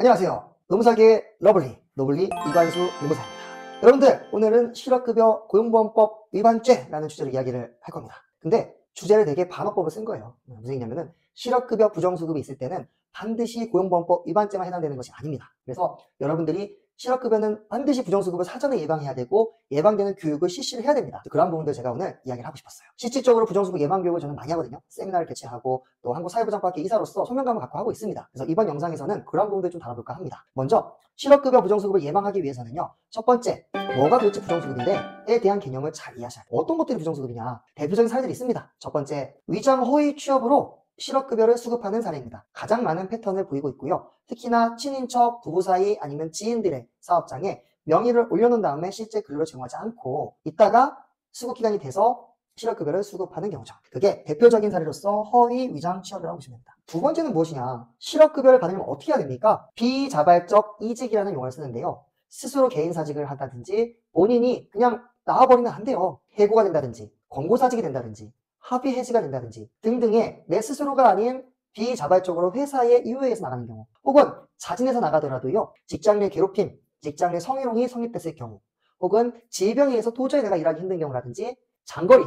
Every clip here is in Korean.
안녕하세요. 노무사계의 러블리, 노블리 이관수 노무사입니다. 여러분들, 오늘은 실업급여 고용보험법 위반죄라는 주제로 이야기를 할 겁니다. 근데 주제를 되게 반어법을 쓴 거예요. 무슨 얘기냐면은 실업급여 부정수급이 있을 때는 반드시 고용보험법 위반죄만 해당되는 것이 아닙니다. 그래서 여러분들이 실업급여는 반드시 부정수급을 사전에 예방해야 되고 예방되는 교육을 실시를 해야 됩니다. 그런 부분들 제가 오늘 이야기를 하고 싶었어요. 실질적으로 부정수급 예방 교육을 저는 많이 하거든요. 세미나를 개최하고 또 한국사회보장과학회 이사로서 소명감을 갖고 하고 있습니다. 그래서 이번 영상에서는 그런 부분들 좀 다뤄볼까 합니다. 먼저 실업급여 부정수급을 예방하기 위해서는요. 첫 번째, 뭐가 도대체 부정수급인데에 대한 개념을 잘 이해하셔야 돼요. 어떤 것들이 부정수급이냐. 대표적인 사례들이 있습니다. 첫 번째, 위장 허위 취업으로 실업급여를 수급하는 사례입니다. 가장 많은 패턴을 보이고 있고요. 특히나 친인척, 부부 사이 아니면 지인들의 사업장에 명의를 올려놓은 다음에 실제 근로를 제공하지 않고 있다가 수급기간이 돼서 실업급여를 수급하는 경우죠. 그게 대표적인 사례로서 허위 위장 취업이라고 보시면 됩니다. 두 번째는 무엇이냐. 실업급여를 받으려면 어떻게 해야 됩니까? 비자발적 이직이라는 용어를 쓰는데요. 스스로 개인사직을 한다든지 본인이 그냥 나와버리면 안 돼요. 해고가 된다든지 권고사직이 된다든지 합의 해지가 된다든지 등등의 내 스스로가 아닌 비자발적으로 회사의 이유에 의해서 나가는 경우, 혹은 자진해서 나가더라도요, 직장 내 괴롭힘, 직장 내 성희롱이 성립됐을 경우, 혹은 질병에 의해서 도저히 내가 일하기 힘든 경우라든지 장거리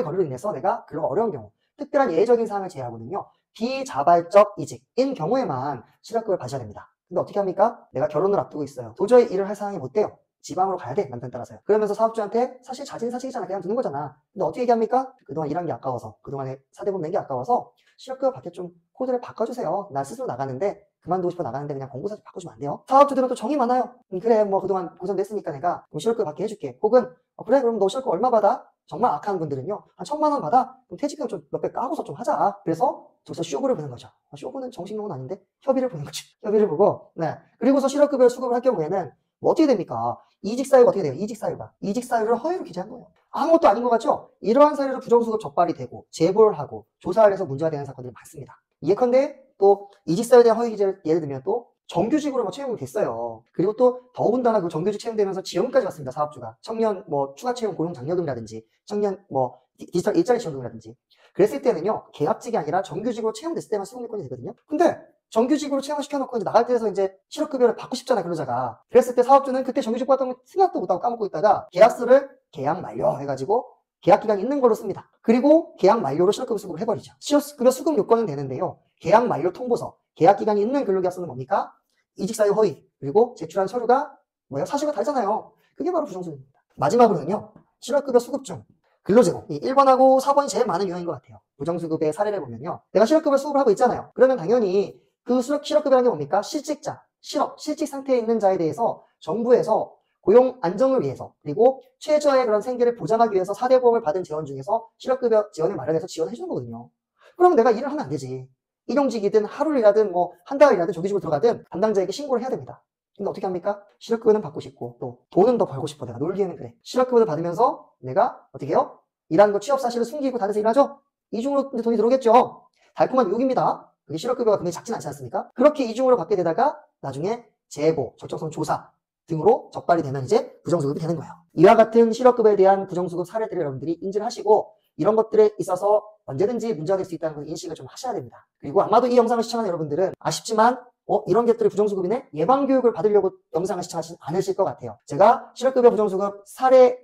거리로 인해서 내가 근로가 어려운 경우, 특별한 예외적인 사항을 제외하고는요, 비자발적 이직인 경우에만 실업급여를 받으셔야 됩니다. 근데 어떻게 합니까? 내가 결혼을 앞두고 있어요. 도저히 일을 할 상황이 못 돼요. 지방으로 가야 돼, 남편 따라서요. 그러면서 사업주한테 사실 자진사직이잖아, 그냥 두는 거잖아. 근데 어떻게 얘기합니까? 그동안 일한 게 아까워서, 그동안에 사대보험 낸 게 아까워서 실업급여 받게 좀 코드를 바꿔주세요. 나 스스로 나가는데, 그만두고 싶어 나가는데 그냥 공고사직 바꿔주면 안 돼요? 사업주들은 또 정이 많아요. 그래, 뭐 그동안 고생됐으니까 내가 실업급여 받게 해줄게. 혹은 그래, 그럼 너 실업급여 얼마 받아? 정말 악한 분들은요, 한 1,000만 원 받아? 그럼 퇴직금 좀 몇백 까고서 좀 하자. 그래서 저기서 쇼부를 보는 거죠. 쇼부는 정식용은 아닌데 협의를 보는 거죠. 협의를 보고, 네. 그리고서 실업급여 수급을 할 경우에는 뭐 어떻게 됩니까? 이직사유가 어떻게 돼요? 이직사유를 허위로 기재한 거예요. 아무것도 아닌 것 같죠? 이러한 사례로 부정수급 적발이 되고 제보를 하고 조사를 해서 문제가 되는 사건들이 많습니다. 예컨대 또 이직사유에 대한 허위 기재를 예를 들면 또 정규직으로 뭐 채용이 됐어요. 그리고 또 더군다나 그 정규직 채용되면서 지원까지 받습니다. 사업주가 청년 뭐 추가 채용 고용 장려금이라든지 청년 뭐 디지털 일자리 지원금이라든지. 그랬을 때는요, 계약직이 아니라 정규직으로 채용됐을 때만 수급요건이 되거든요. 근데 정규직으로 채용시켜놓고 이제 나갈 때에서 이제 실업급여를 받고 싶잖아, 근로자가. 그랬을 때 사업주는 그때 정규직 받던 거 생각도 못하고 까먹고 있다가 계약서를 계약 만료 해가지고 계약 기간이 있는 걸로 씁니다. 그리고 계약 만료로 실업급여 수급을 해버리죠. 실업급여 수급 요건은 되는데요, 계약 만료 통보서, 계약 기간이 있는 근로계약서는 뭡니까? 이직사유 허위, 그리고 제출한 서류가 뭐예요? 사실과 다르잖아요. 그게 바로 부정수급입니다. 마지막으로는요, 실업급여 수급 중 근로제공, 이 1번하고 4번이 제일 많은 유형인 것 같아요. 부정수급의 사례를 보면요, 내가 실업급여 수급을 하고 있잖아요. 그러면 당연히 그 실업급여라는 게 뭡니까? 실직자, 실직 상태에 있는 자에 대해서 정부에서 고용 안정을 위해서, 그리고 최저의 그런 생계를 보장하기 위해서 사대보험을 받은 재원 중에서 실업급여 지원을 마련해서 지원해 주는 거거든요. 그러면 내가 일을 하면 안 되지. 일용직이든 하루를 일하든 뭐 한 달을 일하든 정규직으로 들어가든 담당자에게 신고를 해야 됩니다. 근데 어떻게 합니까? 실업급여는 받고 싶고 또 돈은 더 벌고 싶어. 내가 놀기에는 그래. 실업급여를 받으면서 내가 어떻게 해요? 일하는 거 취업 사실을 숨기고 다른 데서 일하죠? 이중으로 돈이 들어오겠죠. 달콤한 유혹입니다. 그게 실업급여가 굉장히 작진 않지 않습니까? 그렇게 이중으로 받게 되다가 나중에 재보, 적정성 조사 등으로 적발이 되면 이제 부정수급이 되는 거예요. 이와 같은 실업급여에 대한 부정수급 사례들을 여러분들이 인지를 하시고 이런 것들에 있어서 언제든지 문제가 될 수 있다는 걸 인식을 좀 하셔야 됩니다. 그리고 아마도 이 영상을 시청하는 여러분들은 아쉽지만 이런 것들이 부정수급이네? 예방교육을 받으려고 영상을 시청하지 않으실 것 같아요. 제가 실업급여 부정수급 사례에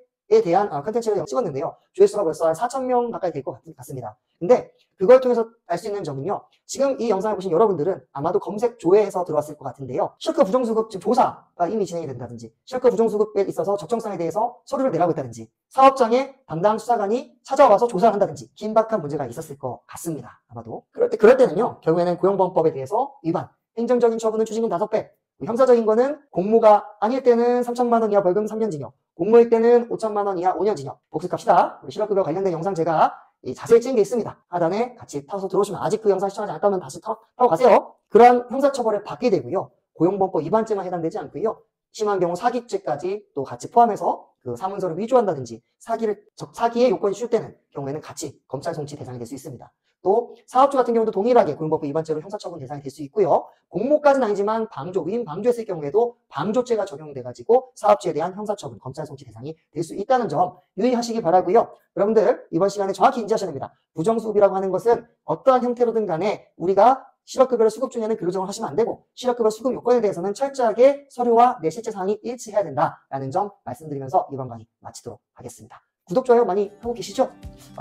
대한 컨텐츠를 찍었는데요. 조회수가 벌써 한 4,000명 가까이 될 것 같습니다. 근데 그걸 통해서 알 수 있는 점은요, 지금 이 영상을 보신 여러분들은 아마도 검색 조회해서 들어왔을 것 같은데요, 실업급여 부정수급 지금 조사가 이미 진행이 된다든지 실업급여 부정수급에 있어서 적정성에 대해서 서류를 내라고 했다든지 사업장에 담당 수사관이 찾아와서 조사를 한다든지 긴박한 문제가 있었을 것 같습니다. 아마도 그럴 때는요, 결국에는 고용보험법에 대해서 위반, 행정적인 처분은 추징금 5배, 형사적인 거는 공모가 아닐 때는 3,000만 원 이하 벌금 3년 징역, 공모일 때는 5,000만 원 이하 5년 징역. 복습합시다. 우리 실업급여 관련된 영상 제가 자세히 찍은 게 있습니다. 하단에 같이 타서 들어오시면, 아직 그 영상 시청하지 않았다면 다시 타고 가세요. 그러한 형사처벌을 받게 되고요, 고용보험법 위반죄만 해당되지 않고요, 심한 경우 사기죄까지 또 같이 포함해서 그 사문서를 위조한다든지 사기의 요건이 줄 때는 경우에는 같이 검찰 송치 대상이 될 수 있습니다. 또 사업주 같은 경우도 동일하게 고용법법 위반죄로 형사처분 대상이 될 수 있고요. 공모까지는 아니지만 위임 방조했을 경우에도 방조죄가 적용돼가지고 사업주에 대한 형사처분, 검찰 송치 대상이 될 수 있다는 점 유의하시기 바라고요. 여러분들 이번 시간에 정확히 인지하셔야 됩니다. 부정수급이라고 하는 것은 어떠한 형태로든 간에 우리가 실업급여를 수급 중에는 근로정을 하시면 안 되고 실업급여 수급 요건에 대해서는 철저하게 서류와 내 실제 상황이 일치해야 된다라는 점 말씀드리면서 이번 강의 마치도록 하겠습니다. 구독, 좋아요 많이 하고 계시죠?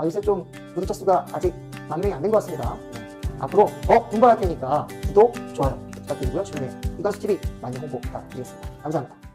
요새 좀 구독자 수가 아직 10,000명이 안 된 것 같습니다. 앞으로 더 공부할 테니까 구독, 좋아요 부탁드리고요. 주변에 이관수TV 많이 홍보 부탁드리겠습니다. 감사합니다.